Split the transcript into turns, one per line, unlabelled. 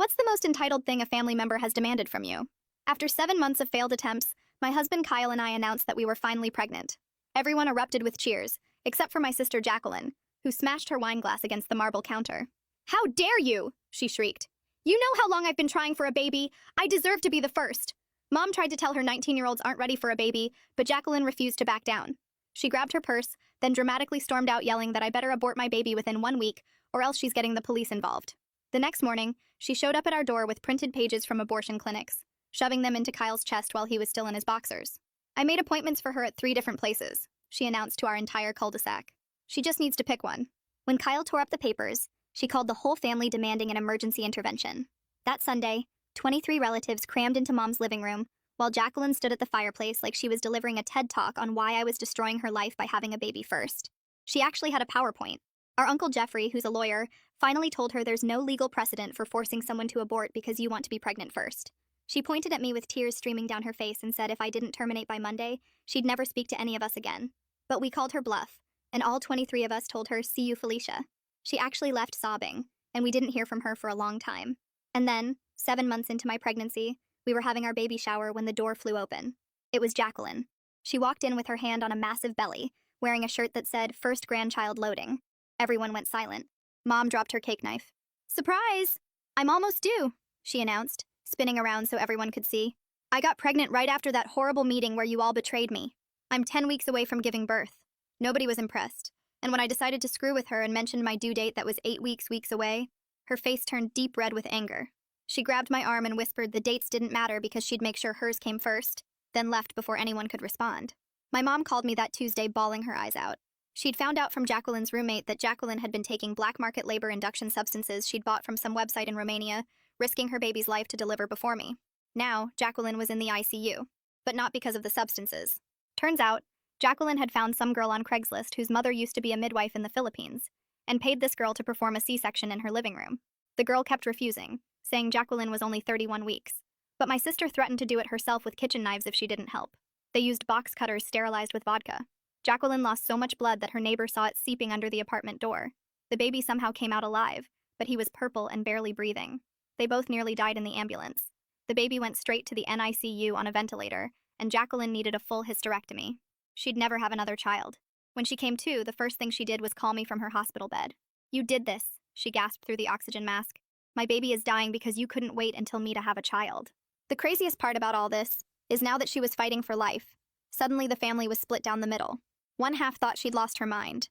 What's the most entitled thing a family member has demanded from you? After 7 months of failed attempts, my husband Kyle and I announced that we were finally pregnant. Everyone erupted with cheers, except for my sister Jacqueline, who smashed her wine glass against the marble counter. "How dare you!" she shrieked. "You know how long I've been trying for a baby. I deserve to be the first." Mom tried to tell her 19-year-olds aren't ready for a baby, but Jacqueline refused to back down. She grabbed her purse, then dramatically stormed out yelling that I better abort my baby within 1 week, or else she's getting the police involved. The next morning, she showed up at our door with printed pages from abortion clinics, shoving them into Kyle's chest while he was still in his boxers. "I made appointments for her at 3 different places," she announced to our entire cul-de-sac. "She just needs to pick one." When Kyle tore up the papers, she called the whole family demanding an emergency intervention. That Sunday, 23 relatives crammed into Mom's living room, while Jacqueline stood at the fireplace like she was delivering a TED Talk on why I was destroying her life by having a baby first. She actually had a PowerPoint. Our Uncle Jeffrey, who's a lawyer, finally told her there's no legal precedent for forcing someone to abort because you want to be pregnant first. She pointed at me with tears streaming down her face and said if I didn't terminate by Monday, she'd never speak to any of us again. But we called her bluff, and all 23 of us told her, "See you, Felicia." She actually left sobbing, and we didn't hear from her for a long time. And then, 7 months into my pregnancy, we were having our baby shower when the door flew open. It was Jacqueline. She walked in with her hand on a massive belly, wearing a shirt that said, "First grandchild loading." Everyone went silent. Mom dropped her cake knife. "Surprise! I'm almost due," she announced, spinning around so everyone could see. "I got pregnant right after that horrible meeting where you all betrayed me. I'm 10 weeks away from giving birth." Nobody was impressed, and when I decided to screw with her and mentioned my due date that was 8 weeks away, her face turned deep red with anger. She grabbed my arm and whispered the dates didn't matter because she'd make sure hers came first, then left before anyone could respond. My mom called me that Tuesday bawling her eyes out. She'd found out from Jacqueline's roommate that Jacqueline had been taking black market labor induction substances she'd bought from some website in Romania, risking her baby's life to deliver before me. Now, Jacqueline was in the ICU, but not because of the substances. Turns out, Jacqueline had found some girl on Craigslist whose mother used to be a midwife in the Philippines, and paid this girl to perform a C-section in her living room. The girl kept refusing, saying Jacqueline was only 31 weeks. But my sister threatened to do it herself with kitchen knives if she didn't help. They used box cutters sterilized with vodka. Jacqueline lost so much blood that her neighbor saw it seeping under the apartment door. The baby somehow came out alive, but he was purple and barely breathing. They both nearly died in the ambulance. The baby went straight to the NICU on a ventilator, and Jacqueline needed a full hysterectomy. She'd never have another child. When she came to, the first thing she did was call me from her hospital bed. "You did this," she gasped through the oxygen mask. "My baby is dying because you couldn't wait until me to have a child." The craziest part about all this is now that she was fighting for life, suddenly the family was split down the middle. One half thought she'd lost her mind,